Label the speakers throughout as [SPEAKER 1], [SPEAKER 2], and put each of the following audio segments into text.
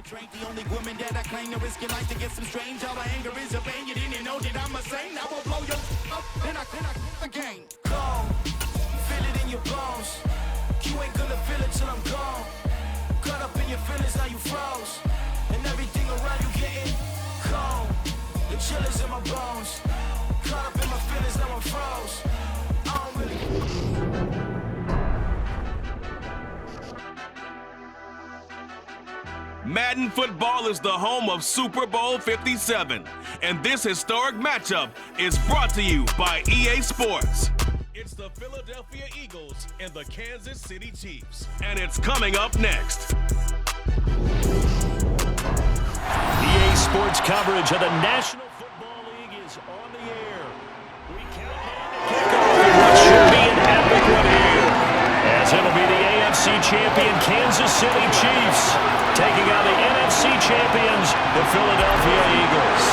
[SPEAKER 1] The only woman that I claim to risk your life to get some strange. All my anger is a pain. You didn't know that I'm a saint. I will blow your up, then I again. Gone, feel it in your bones. You ain't gonna feel it till I'm gone. Caught up in your feelings, now you froze. And everything around you getting cold. The chill is in my bones. Caught up in my feelings, now I'm froze. I don't really.
[SPEAKER 2] Madden football is the home of Super Bowl 57, and this historic matchup is brought to you by EA Sports. It's the Philadelphia Eagles and the Kansas City Chiefs, and it's coming up next.
[SPEAKER 3] EA Sports coverage of the National Football League is on the air. We count down to kickoff in what should be an epic one here, as it'll be the AFC champion Kansas City Chiefs taking on the NFC champions, the Philadelphia Eagles.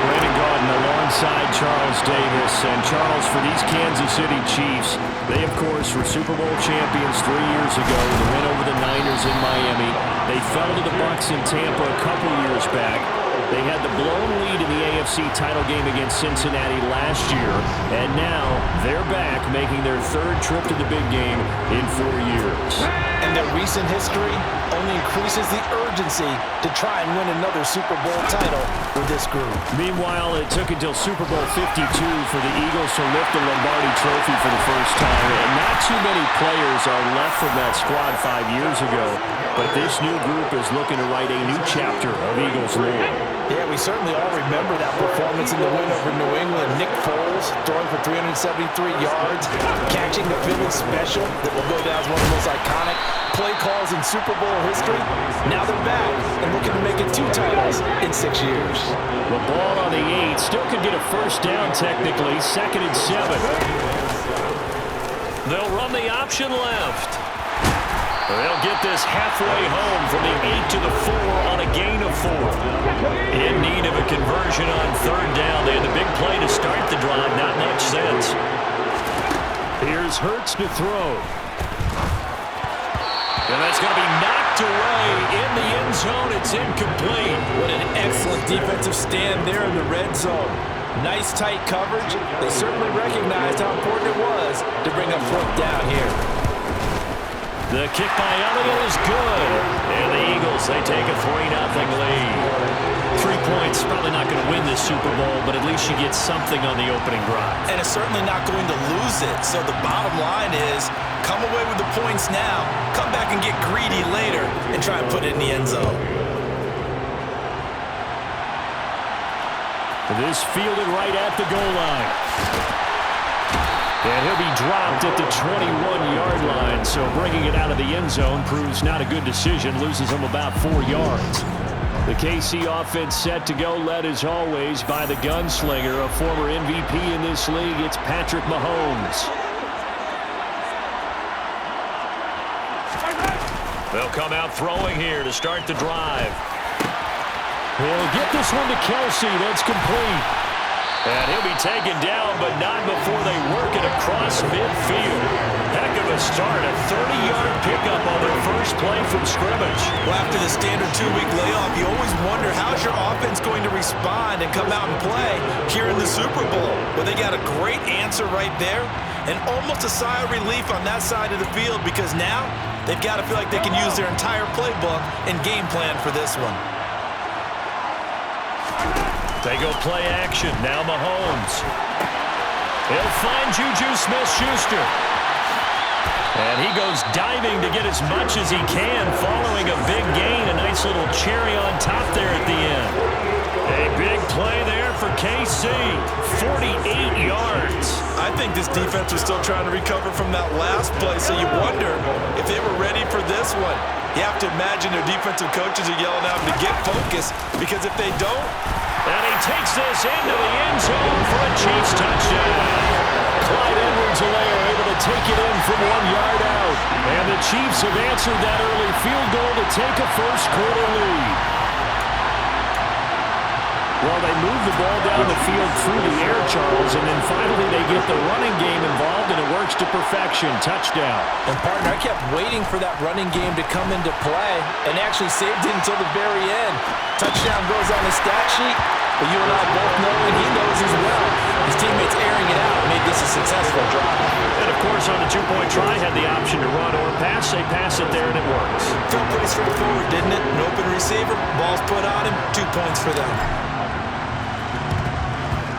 [SPEAKER 3] Brandon Gaudin alongside Charles Davis. And Charles, for these Kansas City Chiefs, they, of course, were Super Bowl champions 3 years ago. The win over the Niners in Miami. They fell to the Bucs in Tampa a couple years back. They had the blown lead in the AFC title game against Cincinnati last year. And now they're back, making their third trip to the big game in 4 years.
[SPEAKER 4] And their recent history only increases the urgency to try and win another Super Bowl title with this group.
[SPEAKER 3] Meanwhile, it took until Super Bowl 52 for the Eagles to lift the Lombardi Trophy for the first time. And not too many players are left from that squad 5 years ago. But this new group is looking to write a new chapter of Eagles lore.
[SPEAKER 4] Yeah, we certainly all remember that performance in the win over New England. Nick Foles throwing for 373 yards, catching the Philly special that will go down as one of the most iconic play calls in Super Bowl history. Now they're back and looking to make it 2 titles in 6 years.
[SPEAKER 3] The ball on the 8 still could get a first down technically, 2nd and 7. They'll run the option left. They'll get this halfway home from the 8 to the 4 on a gain of 4. In need of a conversion on 3rd down. They had the big play to start the drive, not much sense. Here's Hurts to throw. And that's going to be knocked away in the end zone. It's incomplete.
[SPEAKER 4] What an excellent defensive stand there in the red zone. Nice tight coverage. They certainly recognized how important it was to bring up 4th down here.
[SPEAKER 3] The kick by Elliott is good. And the Eagles, they take a 3-0 lead. 3 points, probably not going to win this Super Bowl, but at least you get something on the opening drive.
[SPEAKER 4] And it's certainly not going to lose it. So the bottom line is, come away with the points now, come back and get greedy later, and try and put it in the end zone.
[SPEAKER 3] This fielded right at the goal line. And he'll be dropped at the 21-yard line, so bringing it out of the end zone proves not a good decision, loses him about 4 yards. The KC offense set to go, led as always by the gunslinger, a former MVP in this league. It's Patrick Mahomes. They'll come out throwing here to start the drive. He'll get this one to Kelsey. That's complete. And he'll be taken down, but not before they work it across midfield. Heck of a start, a 30-yard pickup on their first play from scrimmage.
[SPEAKER 4] Well, after the standard 2-week layoff, you always wonder how's your offense going to respond and come out and play here in the Super Bowl. Well, they got a great answer right there, and almost a sigh of relief on that side of the field because now they've got to feel like they can use their entire playbook and game plan for this one.
[SPEAKER 3] They go play action. Now Mahomes. He'll find Juju Smith-Schuster. And he goes diving to get as much as he can following a big gain. A nice little cherry on top there at the end. A big play there for KC. 48 yards.
[SPEAKER 4] I think this defense was still trying to recover from that last play, so you wonder if they were ready for this one. You have to imagine their defensive coaches are yelling at them to get focused, because if they don't,
[SPEAKER 3] and he takes this into the end zone for a Chiefs touchdown. Clyde Edwards-Helaire able to take it in from 1 yard out. And the Chiefs have answered that early field goal to take a first quarter lead. Well, they move the ball down the field through the air, Charles, and then finally they get the running game involved, and it works to perfection. Touchdown.
[SPEAKER 4] And, partner, I kept waiting for that running game to come into play and actually saved it until the very end. Touchdown goes on the stat sheet, but you and I both know, and he knows as well, his teammates airing it out made this a successful drive.
[SPEAKER 3] And, of course, on the two-point try, had the option to run or pass. They pass it there, and it works.
[SPEAKER 4] Felt pretty straightforward, didn't it? An open receiver, ball's put on him, 2 points for them.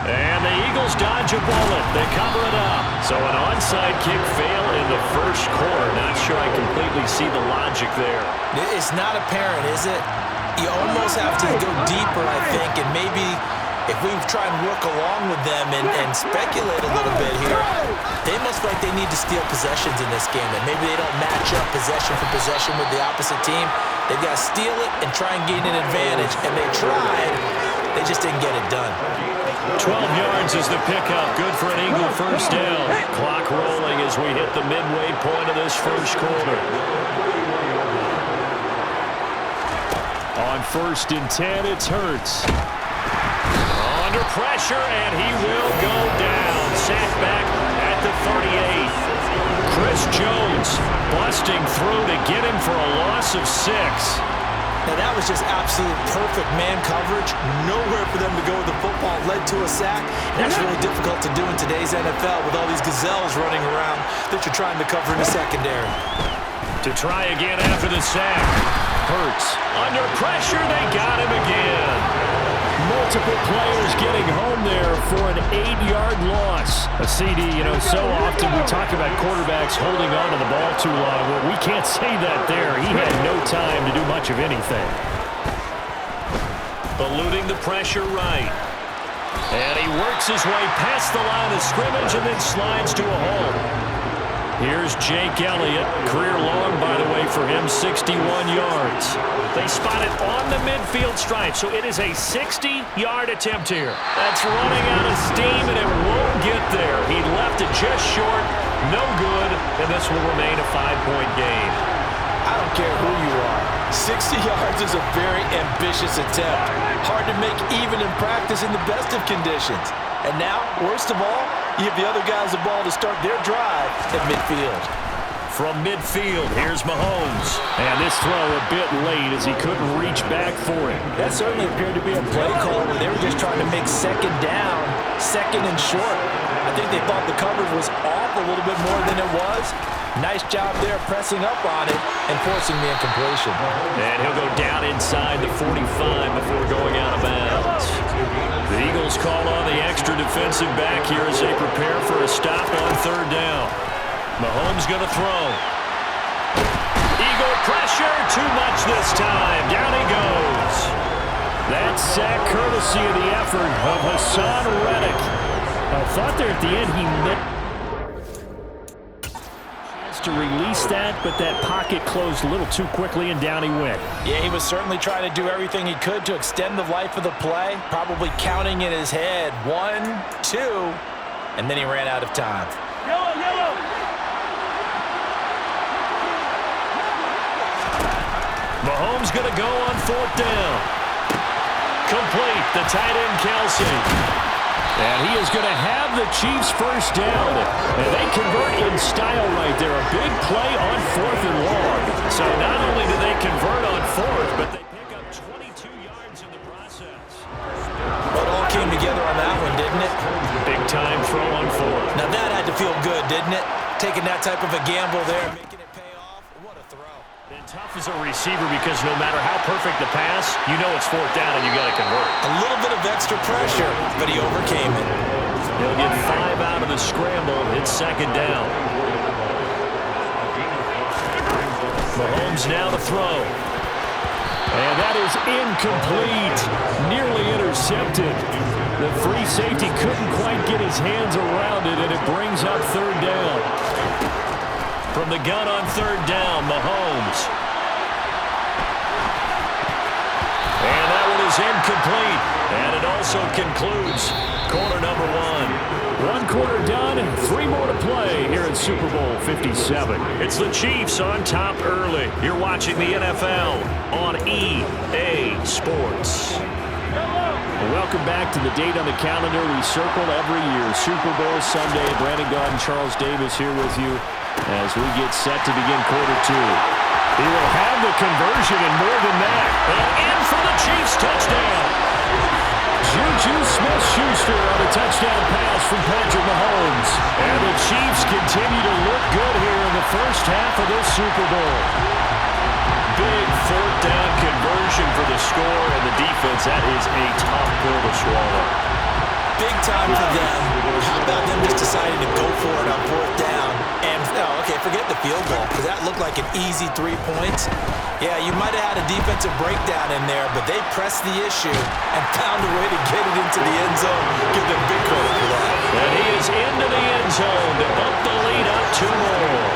[SPEAKER 3] And the Eagles dodge a bullet. They cover it up. So an onside kick fail in the first quarter. Not sure I completely see the logic there.
[SPEAKER 4] It's not apparent, is it? You almost have to go deeper, I think, and maybe if we try and work along with them and speculate a little bit here, they must feel like they need to steal possessions in this game, and maybe they don't match up possession for possession with the opposite team. They've got to steal it and try and gain an advantage, and they tried. They just didn't get it done.
[SPEAKER 3] 12 yards is the pickup. Good for an Eagle first down. Clock rolling as we hit the midway point of this first quarter. On 1st and 10, it's Hurts. Under pressure, and he will go down. Sacked back at the 38. Chris Jones busting through to get him for a loss of 6.
[SPEAKER 4] Now, that was just absolute perfect man coverage. Nowhere for them to go with the football. Led to a sack. That's really difficult to do in today's NFL with all these gazelles running around that you're trying to cover in the secondary.
[SPEAKER 3] To try again after the sack. Hurts. Under pressure, they got him again. Multiple players getting home there for an 8-yard loss. A CD, so often we talk about quarterbacks holding on to the ball too long. Well, we can't say that there. He had no time to do much of anything. Eluding the pressure right. And he works his way past the line of scrimmage and then slides to a hole. Here's Jake Elliott. Career long, by the way, for him, 61 yards. They spot it on the midfield stripe, so it is a 60-yard attempt here. That's running out of steam, and it won't get there. He left it just short, no good, and this will remain a 5-point game.
[SPEAKER 4] I don't care who you are. 60 yards is a very ambitious attempt. Hard to make even in practice in the best of conditions. And now, worst of all, you give the other guys the ball to start their drive at midfield.
[SPEAKER 3] From midfield, here's Mahomes. And this throw a bit late as he couldn't reach back for it.
[SPEAKER 4] That certainly appeared to be a play call where they were just trying to make second down, second and short. I think they thought the coverage was off a little bit more than it was. Nice job there pressing up on it and forcing the incompletion.
[SPEAKER 3] And he'll go down inside the 45 before going out of bounds. The Eagles call on the extra defensive back here as they prepare for a stop on 3rd down. Mahomes going to throw. Eagle pressure, too much this time. Down he goes. That sack courtesy of the effort of Hassan Reddick. I thought there at the end he meant to release that, but that pocket closed a little too quickly, and down he went.
[SPEAKER 4] Yeah, he was certainly trying to do everything he could to extend the life of the play, probably counting in his head 1, 2, and then he ran out of time.
[SPEAKER 1] Yellow!
[SPEAKER 3] Mahomes going to go on 4th down. Complete, the tight end Kelsey. And he is going to have the Chiefs first down. And they convert in style right there. A big play on 4th and long. So not only do they convert on 4th, but they pick up 22 yards in the process.
[SPEAKER 4] Well, it all came together on that one, didn't it?
[SPEAKER 3] Big time throw on 4th.
[SPEAKER 4] Now that had to feel good, didn't it? Taking that type of a gamble there, making it pay off. What a throw.
[SPEAKER 3] And tough as a receiver because no matter how perfect the pass, you know it's 4th down and you got to convert.
[SPEAKER 4] A little bit of extra pressure, but he overcame it.
[SPEAKER 3] He'll get 5 out of the scramble. It's 2nd down. Mahomes now to throw. And that is incomplete. Nearly intercepted. The free safety couldn't quite get his hands around it, and it brings up 3rd down. From the gun on 3rd down, Mahomes. And that one is incomplete. And it also concludes quarter number 1. 1 quarter done, 3 more to play here at Super Bowl 57. It's the Chiefs on top early. You're watching the NFL on EA Sports.
[SPEAKER 1] Yellow!
[SPEAKER 3] Welcome back to the date on the calendar we circle every year. Super Bowl Sunday. Brandon Gaudin, Charles Davis here with you as we get set to begin quarter two. He will have the conversion and more than that. And in for the Chiefs touchdown. Juju Smith-Schuster on a touchdown pass from Patrick Mahomes. And the Chiefs continue to look good here in the first half of this Super Bowl. Big fourth down conversion for the score, and the defense, that is a tough pill to swallow.
[SPEAKER 4] Big time for them. How about them just deciding to go for it on fourth down? And, okay, forget the field goal, because that looked like an easy 3 points. Yeah, you might have had a defensive breakdown in there, but they pressed the issue and found a way to get it into the end zone. Give them big credit for that.
[SPEAKER 3] And he is into the end zone to bump the lead up 2 more.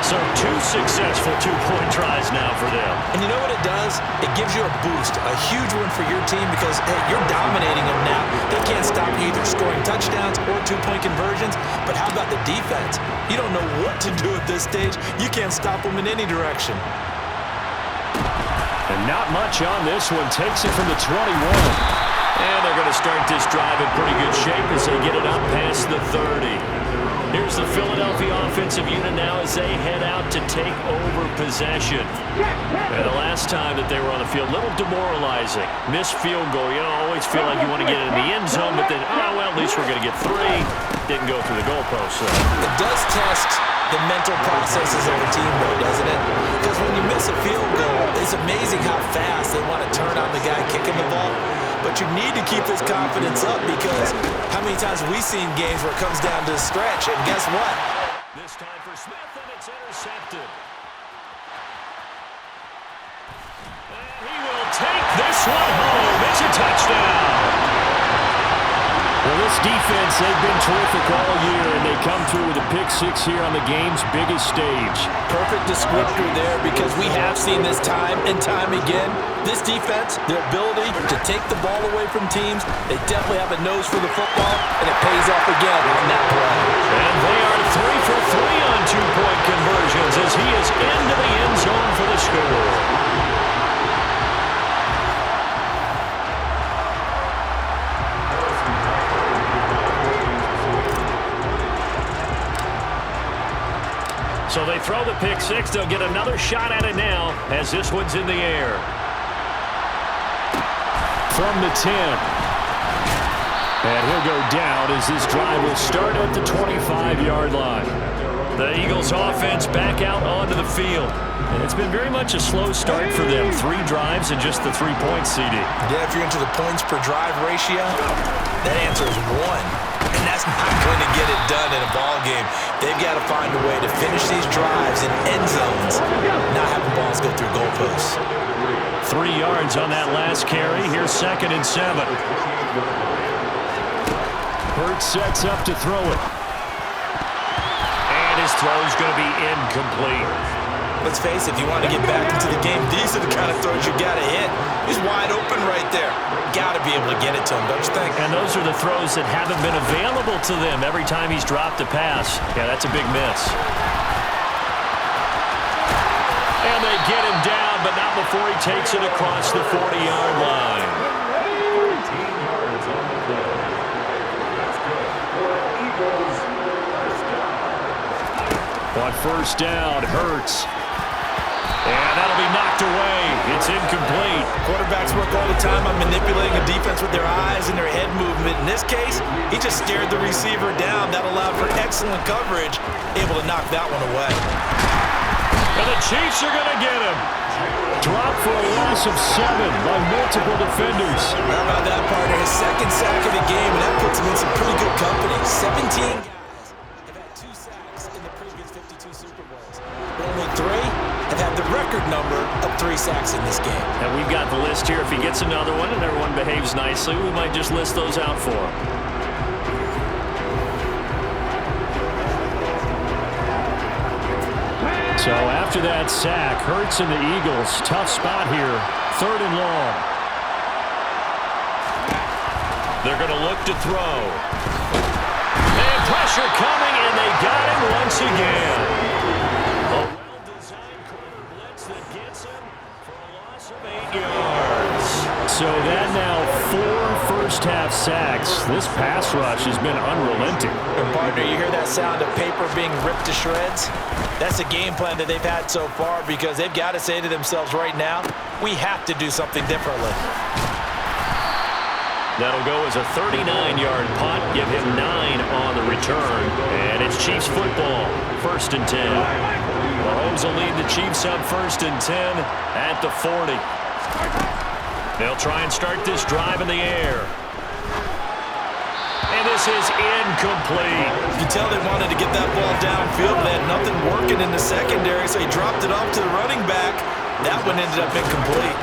[SPEAKER 3] So 2 successful 2-point tries now for them.
[SPEAKER 4] And you know what it does? It gives you a boost, a huge one for your team because, hey, you're dominating them now. They can't stop you either scoring touchdowns or 2-point conversions. But how about the defense? You don't know what to do at this stage. You can't stop them in any direction.
[SPEAKER 3] And not much on this one. Takes it from the 21. And they're going to start this drive in pretty good shape as they get it up past the 30. Here's the Philadelphia offensive unit now as they head out to take over possession. And the last time that they were on the field, a little demoralizing. Missed field goal. You know, always feel like you want to get it in the end zone, but then, oh, well, at least we're going to get 3. Didn't go through the goalpost. So.
[SPEAKER 4] It does test the mental processes of a team, though, doesn't it? Because when you miss a field goal, it's amazing how fast they want to turn on the guy kicking the ball. But you need to keep this confidence up because how many times have we seen games where it comes down to a stretch, and guess what?
[SPEAKER 3] This time for Smith, and it's intercepted. And he will take this one home. It's a touchdown. Well, this defense, they've been terrific all year, and they come through with a pick-6 here on the game's biggest stage.
[SPEAKER 4] Perfect descriptor there because we have seen this time and time again. This defense, their ability to take the ball away from teams, they definitely have a nose for the football, and it pays off again on that play.
[SPEAKER 3] And they are 3 for 3 on 2-point conversions as he is into the end zone for the score. So they throw the pick-6. They'll get another shot at it now as this one's in the air. From the 10. And he'll go down as this drive will start at the 25-yard line. The Eagles offense back out onto the field. And it's been very much a slow start for them. 3 drives and just the 3 points, CD.
[SPEAKER 4] Yeah, if you're into the points per drive ratio, that answer is 1. And that's not going to get it done in a ball game. They've got to find a way to finish these drives in end zones, not having balls go through goalposts.
[SPEAKER 3] 3 yards on that last carry. Here's 2nd and 7. Hurts sets up to throw it. And his throw's going to be incomplete.
[SPEAKER 4] Let's face it, if you want to get back into the game, these are the kind of throws you got to hit. He's wide open right there. Got to be able to get it to him, don't you think?
[SPEAKER 3] And those are the throws that haven't been available to them every time he's dropped a pass. Yeah, that's a big miss. And they get him down, but not before he takes it across the 40-yard line. On first down, Hurts. And that'll be knocked away. It's incomplete.
[SPEAKER 4] Quarterbacks work all the time on manipulating a defense with their eyes and their head movement. In this case, he just stared the receiver down. That allowed for excellent coverage, able to knock that one away.
[SPEAKER 3] And the Chiefs are going to get him. Dropped for a loss of 7 by multiple defenders.
[SPEAKER 4] How about that, partner? His 2nd sack of the game, and that puts him in some pretty good company. 17 guys have had 2 sacks in the previous 52 Super Bowls. But only 3 have had the record number of 3 sacks in this game.
[SPEAKER 3] And we've got the list here. If he gets another one and everyone behaves nicely, we might just list those out for him. So after that sack, Hurts and the Eagles, tough spot here. 3rd and long. They're going to look to throw. And pressure coming, and they got him once again. A well-designed corner blitz that gets him for a loss of 8 yards. So that now 4 first-half sacks. This pass rush has been unrelenting.
[SPEAKER 4] And partner, you hear that sound of paper being ripped to shreds? That's a game plan that they've had so far because they've got to say to themselves right now, we have to do something differently.
[SPEAKER 3] That'll go as a 39-yard punt. Give him 9 on the return. And it's Chiefs football, 1st and 10. Mahomes will lead the Chiefs up 1st and 10 at the 40. They'll try and start this drive in the air. And this is incomplete.
[SPEAKER 4] You can tell they wanted to get that ball downfield. They had nothing working in the secondary, so he dropped it off to the running back. That one ended up incomplete.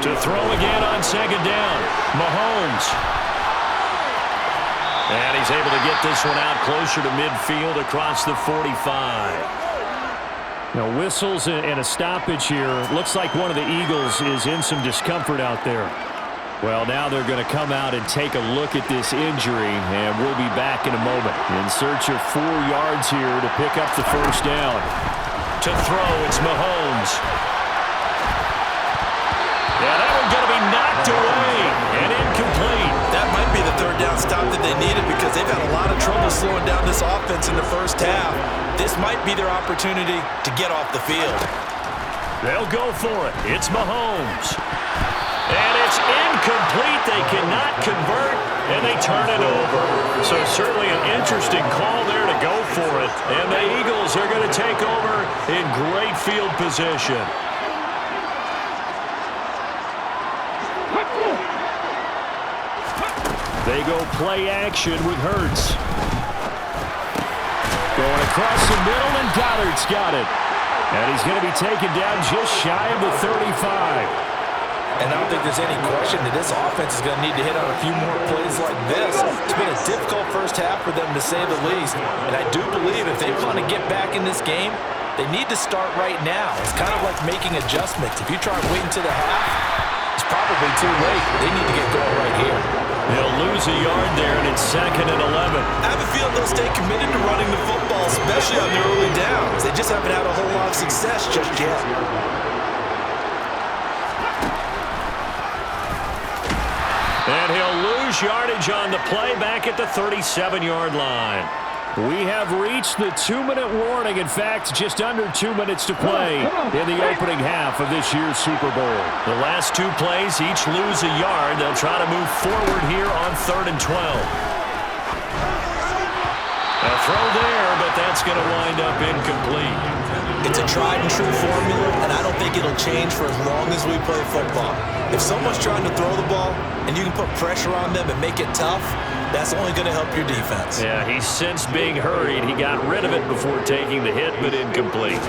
[SPEAKER 3] To throw again on 2nd down, Mahomes. And he's able to get this one out closer to midfield across the 45. Now, whistles and a stoppage here. Looks like one of the Eagles is in some discomfort out there. Well, now they're going to come out and take a look at this injury, and we'll be back in a moment. In search of 4 yards here to pick up the 1st down. To throw, it's Mahomes. Yeah, that one's going to be knocked away and incomplete.
[SPEAKER 4] That might be the 3rd down stop that they needed because they've had a lot of trouble slowing down this offense in the first half. This might be their opportunity to get off the field.
[SPEAKER 3] They'll go for it. It's Mahomes. And it's incomplete. They cannot convert, and they turn it over. So certainly an interesting call there to go for it. And the Eagles are going to take over in great field position. They go play action with Hurts. Going across the middle, and Goddard's got it. And he's going to be taken down just shy of the 35.
[SPEAKER 4] And I don't think there's any question that this offense is going to need to hit on a few more plays like this. It's been a difficult first half for them, to say the least. And I do believe if they want to get back in this game, they need to start right now. It's kind of like making adjustments. If you try to wait until the half, it's probably too late. They need to get going right here.
[SPEAKER 3] They'll lose a yard there, and it's 2nd and 11.
[SPEAKER 4] I have a feeling they'll stay committed to running the football, especially on the early downs. They just haven't had a whole lot of success just yet.
[SPEAKER 3] And he'll lose yardage on the play back at the 37-yard line. We have reached the 2-minute warning. In fact, just under 2 minutes to play in the opening half of this year's Super Bowl. The last 2 plays each lose a yard. They'll try to move forward here on 3rd and 12. A throw there, but that's going to wind up incomplete.
[SPEAKER 4] It's a tried and true formula, and I don't think it'll change for as long as we play football. If someone's trying to throw the ball and you can put pressure on them and make it tough, that's only going to help your defense.
[SPEAKER 3] Yeah, he's sensed being hurried. He got rid of it before taking the hit, but incomplete.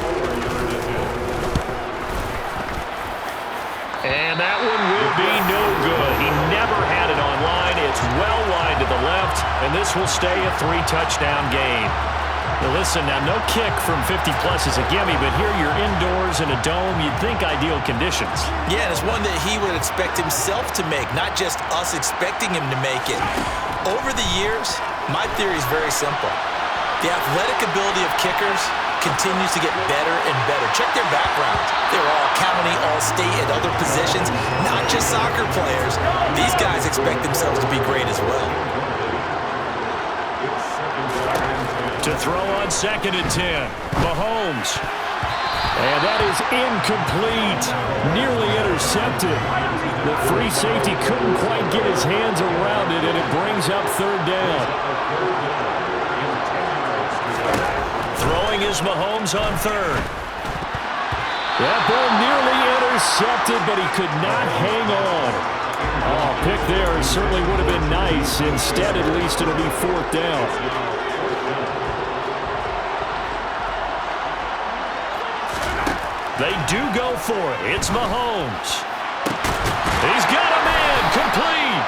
[SPEAKER 3] And that one will be no good. He never had it online. It's well wide to the left, and this will stay a 3-touchdown game. Now listen, now no kick from 50-plus is a gimme, but here you're indoors in a dome. You'd think ideal conditions.
[SPEAKER 4] Yeah, and it's one that he would expect himself to make, not just us expecting him to make it. Over the years, my theory is very simple. The athletic ability of kickers continues to get better and better. Check their background. They're all county, all state, at other positions, not just soccer players. These guys expect themselves to be great as well.
[SPEAKER 3] To throw on 2nd and 10, Mahomes. And that is incomplete. Nearly intercepted. The free safety couldn't quite get his hands around it, and it brings up 3rd down. Throwing is Mahomes on 3rd. That ball nearly intercepted, but he could not hang on. Oh, pick there certainly would have been nice. Instead, at least it'll be 4th down. They do go for it. It's Mahomes. He's got a man complete.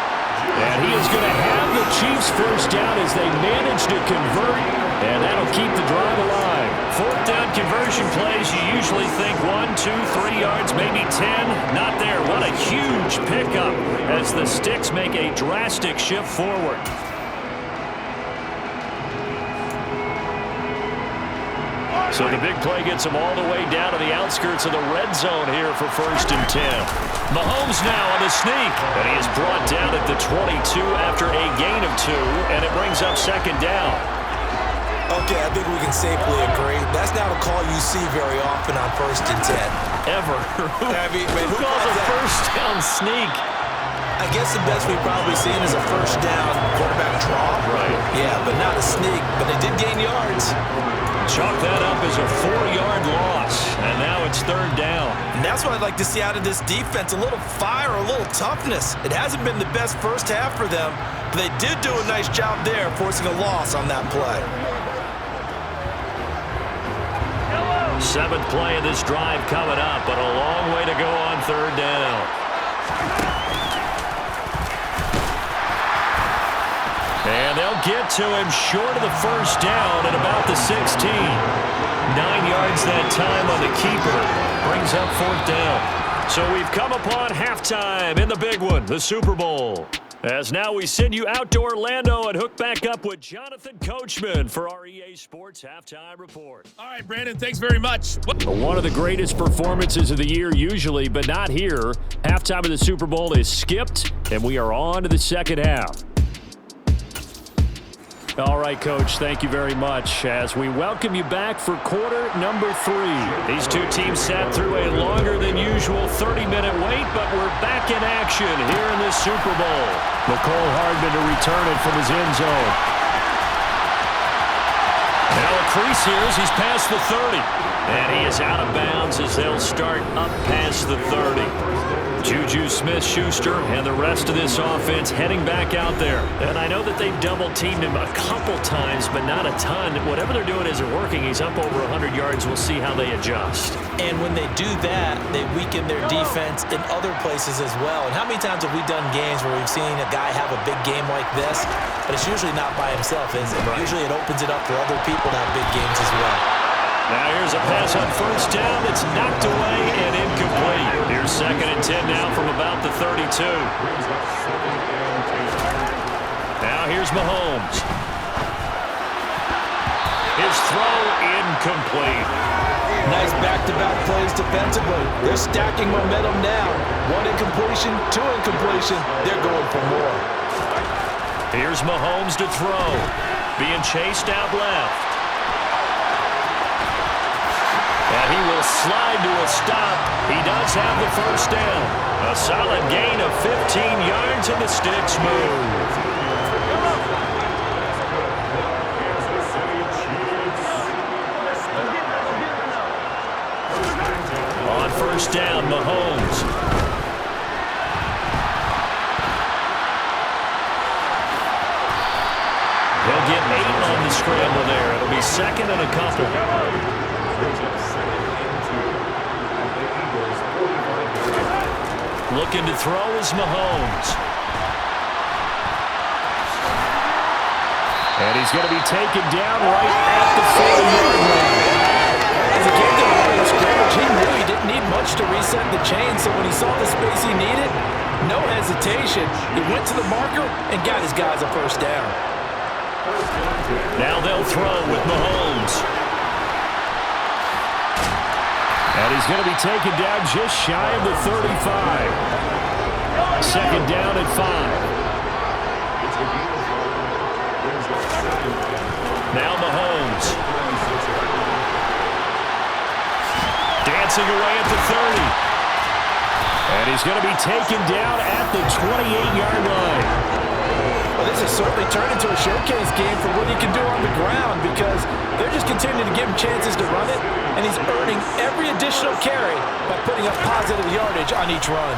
[SPEAKER 3] And he is going to have the Chiefs 1st down as they manage to convert. And that'll keep the drive alive. 4th down conversion plays, you usually think 1, 2, 3 yards, maybe 10. Not there. What a huge pickup as the Sticks make a drastic shift forward. So the big play gets him all the way down to the outskirts of the red zone here for 1st and 10. Mahomes now on the sneak, and he is brought down at the 22 after a gain of 2, and it brings up 2nd down.
[SPEAKER 4] Okay, I think we can safely agree. That's not a call you see very often on 1st and 10.
[SPEAKER 3] Ever.
[SPEAKER 4] Who
[SPEAKER 3] calls a first down sneak?
[SPEAKER 4] I guess the best we've probably seen is a 1st down quarterback draw.
[SPEAKER 3] Right.
[SPEAKER 4] Yeah, but not a sneak, but they did gain yards.
[SPEAKER 3] Chalk that up as a 4-yard loss, and now it's 3rd down.
[SPEAKER 4] And that's what I'd like to see out of this defense, a little fire, a little toughness. It hasn't been the best first half for them, but they did do a nice job there, forcing a loss on that play.
[SPEAKER 3] 7th play of this drive coming up, but a long way to go on 3rd down. And they'll get to him short of the 1st down at about the 16. 9 yards that time on the keeper. Brings up 4th down. So we've come upon halftime in the big one, the Super Bowl. As now we send you out to Orlando and hook back up with Jonathan Coachman for our EA Sports Halftime Report.
[SPEAKER 2] All right, Brandon, thanks very much.
[SPEAKER 3] One of the greatest performances of the year usually, but not here. Halftime of the Super Bowl is skipped, and we are on to the second half. All right, Coach, thank you very much as we welcome you back for quarter number 3. These two teams sat through a longer than usual 30-minute wait, but we're back in action here in the Super Bowl. McCole Hardman to return it from his end zone. Now a crease here as he's past the 30. And he is out of bounds as they'll start up past the 30. Juju Smith-Schuster and the rest of this offense heading back out there. And I know that they've double-teamed him a couple times, but not a ton. Whatever they're doing isn't working. He's up over 100 yards. We'll see how they adjust.
[SPEAKER 4] And when they do that, they weaken their defense in other places as well. And how many times have we done games where we've seen a guy have a big game like this, but it's usually not by himself, is it? Right. Usually it opens it up for other people to have big games as well.
[SPEAKER 3] Now here's a pass on 1st down that's knocked away and incomplete. Here's 2nd and 10 now from about the 32. Now here's Mahomes. His throw incomplete.
[SPEAKER 4] Nice back-to-back plays defensively. They're stacking momentum now. 1 incompletion, 2 incompletion. They're going for more.
[SPEAKER 3] Here's Mahomes to throw. Being chased out left. And he will slide to a stop. He does have the 1st down. A solid gain of 15 yards and the sticks move. On 1st down, Mahomes. He'll get 8 on the scramble there. It'll be 2nd and a couple. Looking to throw is Mahomes. And he's going to be taken down right at the 40-yard line.
[SPEAKER 4] As he came to the line of scrimmage, he knew he didn't need much to reset the chain, so when he saw the space he needed, no hesitation. He went to the marker and got his guys a 1st down.
[SPEAKER 3] Now they'll throw with Mahomes. And he's going to be taken down just shy of the 35. 2nd down at 5. Now Mahomes. Dancing away at the 30. And he's going to be taken down at the 28-yard line.
[SPEAKER 4] Well, this has certainly turned into a showcase game for what he can do on the ground because they're just continuing to give him chances to run it, and he's earning every additional carry by putting up positive yardage on each run.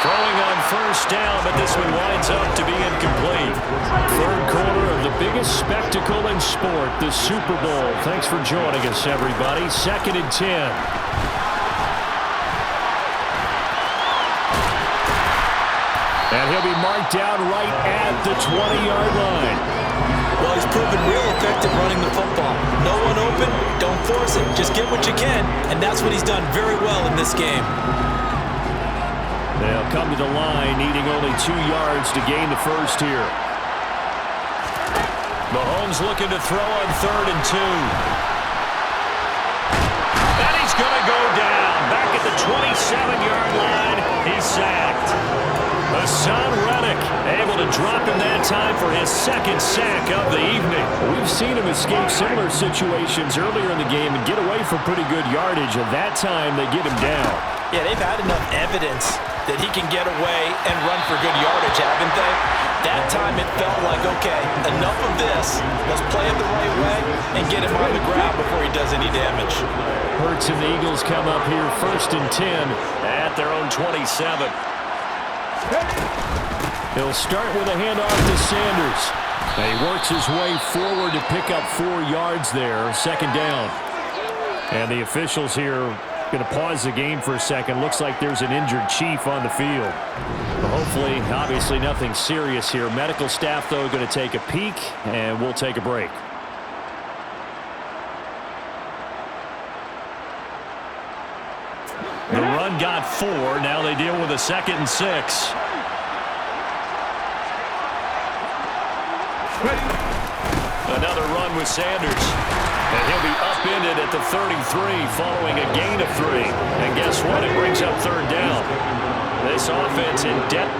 [SPEAKER 3] Throwing on 1st down, but this one winds up to be incomplete. 3rd quarter of the biggest spectacle in sport, the Super Bowl. Thanks for joining us, everybody. 2nd and 10. And he'll be marked down right at the 20-yard line.
[SPEAKER 4] Well, he's proven real effective running the football. No one open, don't force it. Just get what you can, and that's what he's done very well in this game.
[SPEAKER 3] They'll come to the line, needing only 2 yards to gain the 1st here. Mahomes looking to throw on 3rd and 2. And he's going to go down. Back at the 27-yard line, he's sacked. Hassan Reddick able to drop him that time for his 2nd sack of the evening.
[SPEAKER 5] We've seen him escape similar situations earlier in the game and get away from pretty good yardage, and that time they get him down.
[SPEAKER 4] Yeah, they've had enough evidence that he can get away and run for good yardage, haven't they? That time it felt like, okay, enough of this. Let's play it the right way and get him on the ground before he does any damage.
[SPEAKER 5] Hurts and the Eagles come up here 1st and 10
[SPEAKER 3] at their own 27.
[SPEAKER 5] He'll start with a handoff to Sanders. And he works his way forward to pick up 4 yards there, 2nd down. And the officials here going to pause the game for a second. Looks like there's an injured Chief on the field. But hopefully, obviously nothing serious here. Medical staff, though, going to take a peek, and we'll take a break.
[SPEAKER 3] The run got 4. Now they deal with a 2nd and 6. Another run with Sanders. And he'll be upended at the 33 following a gain of 3. And guess what? It brings up 3rd down. This offense in depth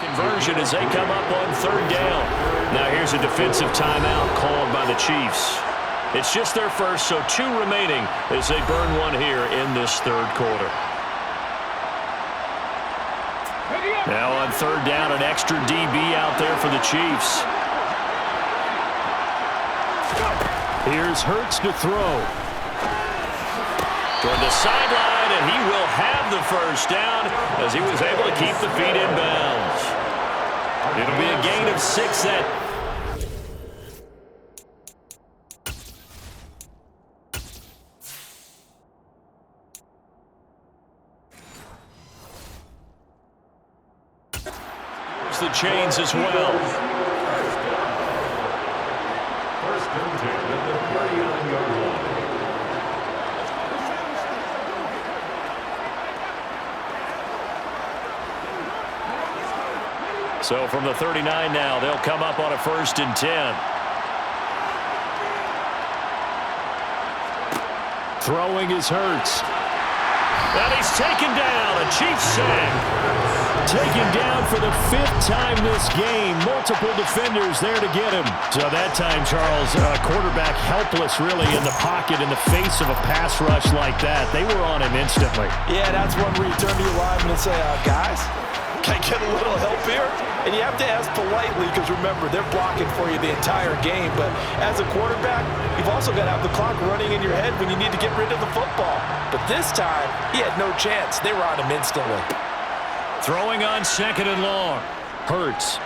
[SPEAKER 3] conversion as they come up on 3rd down. Now here's a defensive timeout called by the Chiefs. It's just their first, so 2 remaining as they burn one here in this 3rd quarter. Now on 3rd down, an extra DB out there for the Chiefs.
[SPEAKER 5] Here's Hurts to throw.
[SPEAKER 3] Toward the sideline, and he will have the 1st down as he was able to keep the feet in bounds. It'll be a gain of 6 that. Here's the chains as well. So from the 39 now, they'll come up on a 1st and 10.
[SPEAKER 5] Throwing is Hurts.
[SPEAKER 3] And he's taken down. A Chiefs sack.
[SPEAKER 5] Taken down for the 5th time this game. Multiple defenders there to get him. So that time, Charles, quarterback helpless really in the pocket in the face of a pass rush like that. They were on him instantly.
[SPEAKER 4] Yeah, that's one where you turn to your lineman and say, guys, can I get a little help here? And you have to ask politely because, remember, they're blocking for you the entire game. But as a quarterback, you've also got to have the clock running in your head when you need to get rid of the football. But this time, he had no chance. They were on him instantly.
[SPEAKER 3] Throwing on 2nd and long.
[SPEAKER 5] Hurts.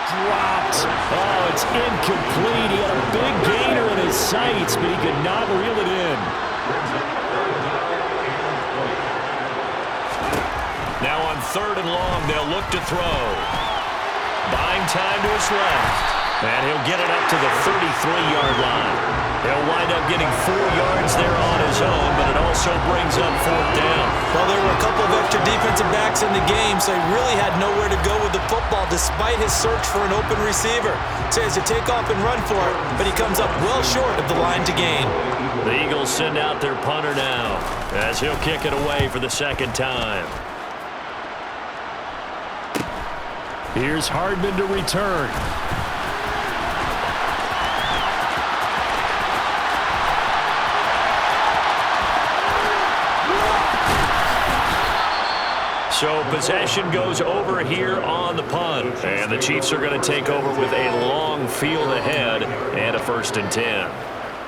[SPEAKER 5] Dropped. Oh, it's incomplete. He had a big gainer in his sights, but he could not reel it in.
[SPEAKER 3] Now on 3rd and long, they'll look to throw. Buying time to his left. And he'll get it up to the 33-yard line. He'll wind up getting 4 yards there on his own, but it also brings up 4th down.
[SPEAKER 4] Well, there were a couple of extra defensive backs in the game, so he really had nowhere to go with the football despite his search for an open receiver. So he has to take off and run for it, but he comes up well short of the line to gain.
[SPEAKER 3] The Eagles send out their punter now as he'll kick it away for the 2nd time.
[SPEAKER 5] Here's Hardman to return.
[SPEAKER 3] So possession goes over here on the punt. And the Chiefs are going to take over with a long field ahead and a 1st and 10.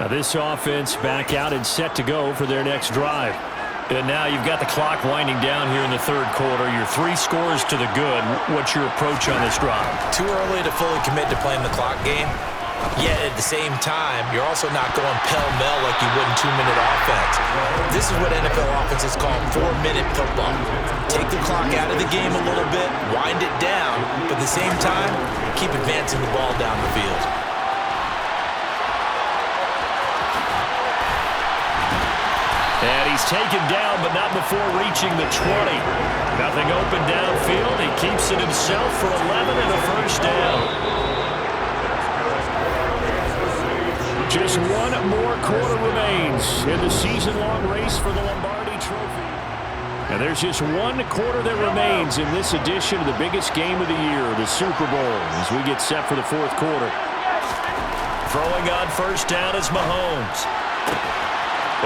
[SPEAKER 5] Now this offense back out and set to go for their next drive. And now you've got the clock winding down here in the 3rd quarter. Your 3 scores to the good. What's your approach on this drive?
[SPEAKER 4] Too early to fully commit to playing the clock game. Yet at the same time, you're also not going pell-mell like you would in 2-minute offense. This is what NFL offenses call 4-minute football. Take the clock out of the game a little bit, wind it down, but at the same time, keep advancing the ball down the field.
[SPEAKER 3] he's taken down, but not before reaching the 20. Nothing open downfield. He keeps it himself for 11 and a first down. Just one more quarter remains in the season-long race for the Lombardi Trophy. And there's just one quarter that remains in this edition of the biggest game of the year, the Super Bowl, as we get set for the fourth quarter. Throwing on first down is Mahomes.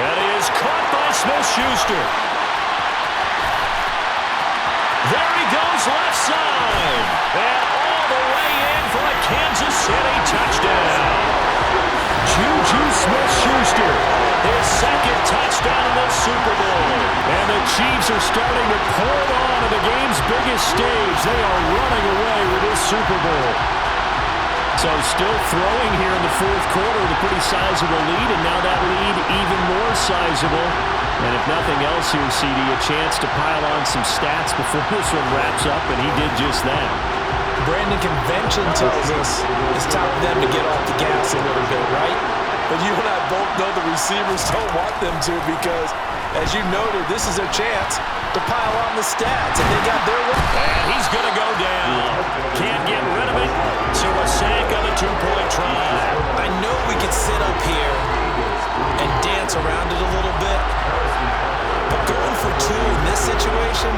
[SPEAKER 3] That is caught by Smith-Schuster. There he goes left side. And all the way in for a Kansas City touchdown. Juju Smith-Schuster, his second touchdown in the Super Bowl. And the Chiefs are starting to pour it on at the game's biggest stage. They are running away with this Super Bowl. So still throwing here in the fourth quarter with a pretty sizable lead, and now that lead even more sizable. And if nothing else here, CD, a chance to pile on some stats before this one wraps up, and he did just that.
[SPEAKER 4] Brandon, convention tells us it's time for them to get off the gas a little bit, right? But you and I both know the receivers don't want them to because, as you noted, this is their chance to pile on the stats, and they got their way.
[SPEAKER 3] And he's going to go down. Can't get rid of it, so a sack on the two-point try.
[SPEAKER 4] I know we could sit up here and dance around it a little bit, but going for two in this situation,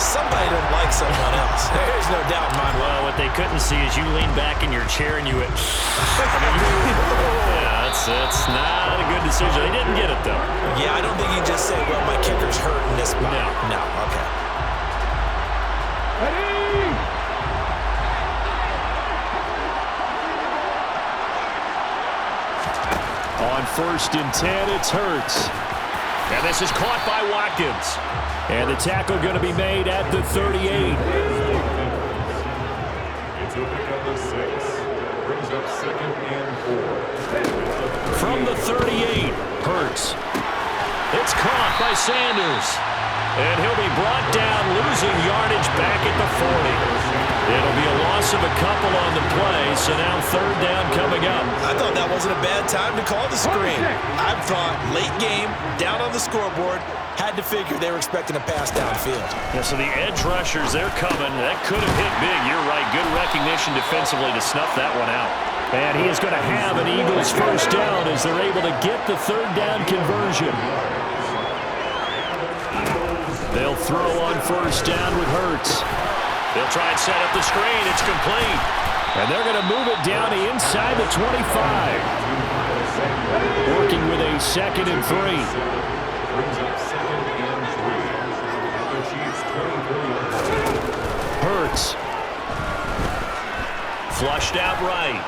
[SPEAKER 4] somebody doesn't like someone else. There's no doubt in my mind.
[SPEAKER 3] Well, what they couldn't see is you leaned back in your chair and you went, yeah, that's not a good decision. They didn't get it, though.
[SPEAKER 4] Yeah, I don't think you just say, well, my kicker's hurt in this spot. No, okay.
[SPEAKER 3] On 1st and 10, it's Hurts. And this is caught by Watkins. And the tackle going to be made at the 38.
[SPEAKER 6] It's a pick up of 6. Brings up 2nd and 4.
[SPEAKER 3] From the 38, Hurts. It's caught by Sanders. And he'll be brought down, losing yardage back at the 40. It'll be a loss of a couple on the play, so now 3rd down coming up.
[SPEAKER 4] I thought that wasn't a bad time to call the screen. I thought late game, down on the scoreboard, had to figure they were expecting a pass downfield.
[SPEAKER 3] Yeah, so the edge rushers, they're coming. That could have hit big. You're right. Good recognition defensively to snuff that one out. And he is going to have an Eagles first down as they're able to get the 3rd down conversion. They'll throw on first down with Hurts. They'll try and set up the screen. It's complete. And they're going to move it down to inside the 25. Working with a 2nd and 3.
[SPEAKER 6] Brings up 2nd and 3. The Chiefs 23.
[SPEAKER 3] Hurts. Flushed out right.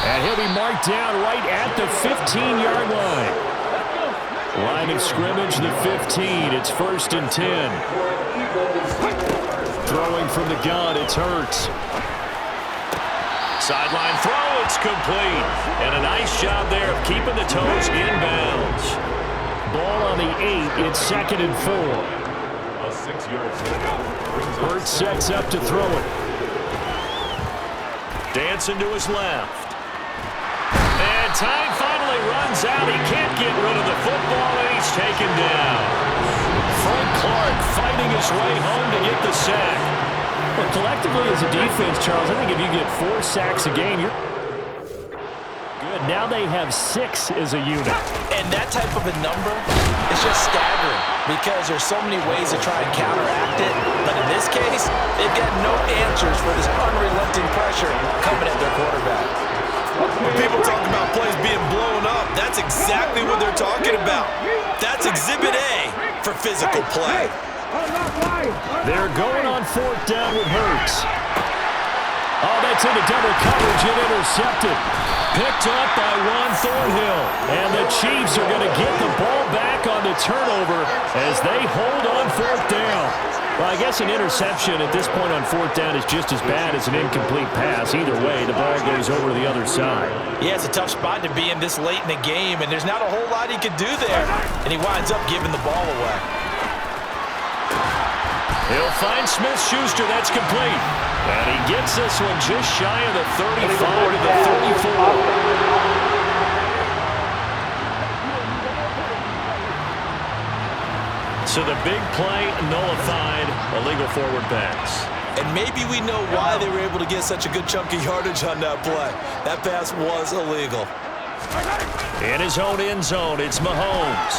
[SPEAKER 3] And he'll be marked down right at the 15-yard line. Line of scrimmage, the 15. It's 1st and 10. Throwing from the gun, it's Hurts. Sideline throw, it's complete. And a nice job there of keeping the toes inbounds. Ball on the 8, it's 2nd and 4.
[SPEAKER 6] A 6-yard pickup.
[SPEAKER 3] Hurts sets up to throw it. Dancing to his left. And time finally runs out. He can't get rid of the football, and he's taken down. Frank Clark fighting his way home to get the sack. Well, collectively as a defense, Charles, I think if you get 4 sacks a game, you're good. Now they have 6 as a unit.
[SPEAKER 4] And that type of a number is just staggering because there's so many ways to try and counteract it. But in this case, they've got no answers for this unrelenting pressure coming at their quarterback. When people talk about plays being blown up, that's exactly what they're talking about. That's Exhibit A for physical play.
[SPEAKER 3] They're going on 4th down with Hurts. Oh, that's into double coverage and intercepted. Picked up by Juan Thornhill. And the Chiefs are going to get the ball back on the turnover as they hold on 4th down. Well, I guess an interception at this point on 4th down is just as bad as an incomplete pass. Either way, the ball goes over to the other side.
[SPEAKER 4] Yeah, it's a tough spot to be in this late in the game, and there's not a whole lot he could do there. And he winds up giving the ball away.
[SPEAKER 3] He'll find Smith-Schuster. That's complete. And he gets this one just shy of the 35 to the 34. So the big play nullified, illegal forward pass.
[SPEAKER 4] And maybe we know why they were able to get such a good chunk of yardage on that play. That pass was illegal.
[SPEAKER 3] In his own end zone, it's Mahomes.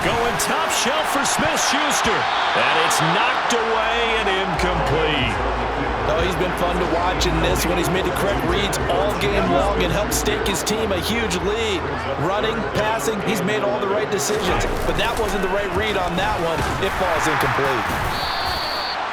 [SPEAKER 3] Going top shelf for Smith-Schuster. And it's knocked away and incomplete.
[SPEAKER 4] Oh, he's been fun to watch in this one. He's made the correct reads all game long and helped stake his team a huge lead. Running, passing, he's made all the right decisions. But that wasn't the right read on that one. It falls incomplete.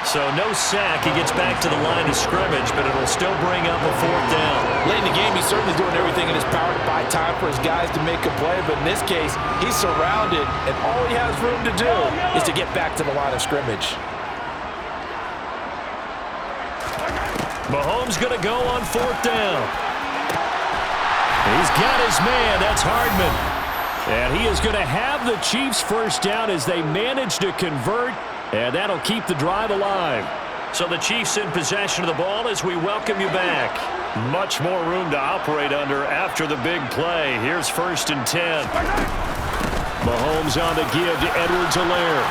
[SPEAKER 3] So no sack. He gets back to the line of scrimmage, but it'll still bring up a 4th down.
[SPEAKER 4] Late in the game, he's certainly doing everything in his power to buy time for his guys to make a play. But in this case, he's surrounded, and all he has room to do is to get back to the line of scrimmage.
[SPEAKER 3] Mahomes going to go on 4th down. He's got his man. That's Hardman. And he is going to have the Chiefs' first down as they manage to convert. And that'll keep the drive alive. So the Chiefs in possession of the ball as we welcome you back. Much more room to operate under after the big play. Here's 1st and 10. Mahomes on the give to Edwards-Helaire.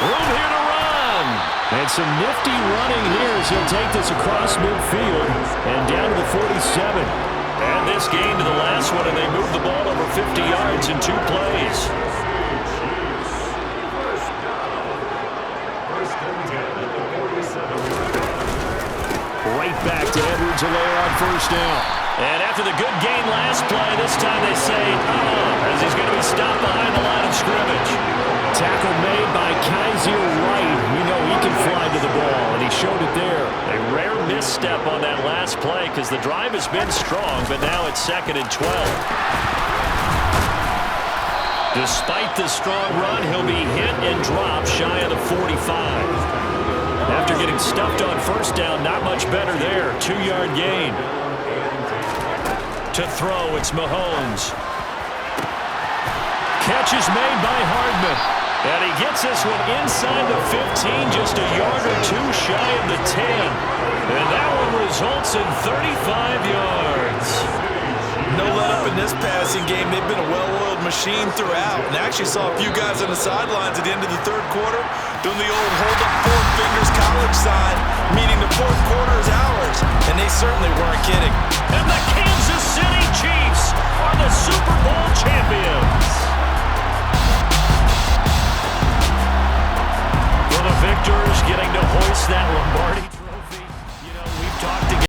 [SPEAKER 3] Room here to run.
[SPEAKER 5] And some nifty running here as he'll take this across midfield and down to the 47.
[SPEAKER 3] And this gain to the last one, and they move the ball over 50 yards in 2 plays.
[SPEAKER 5] Right back to Edwards-Helaire on 1st down.
[SPEAKER 3] And after the good gain last play, this time they say, as he's going to be stopped behind the line of scrimmage.
[SPEAKER 5] Tackle made by Kaiser Wright. We know he can fly to the ball, and he showed it there.
[SPEAKER 3] A rare misstep on that last play because the drive has been strong, but now it's 2nd and 12. Despite the strong run, he'll be hit and dropped shy of the 45. After getting stuffed on 1st down, not much better there. 2-yard gain. To throw, it's Mahomes. Catch is made by Hardman. And he gets this one inside the 15, just a yard or 2 shy of the 10. And that one results in 35 yards.
[SPEAKER 4] No let-up in this passing game. They've been a well-oiled machine throughout. And I actually saw a few guys on the sidelines at the end of the 3rd quarter doing the old hold-up 4 fingers college sign, meaning the 4th quarter is ours. And they certainly weren't kidding.
[SPEAKER 3] And the Kansas City Chiefs are the Super Bowl champions.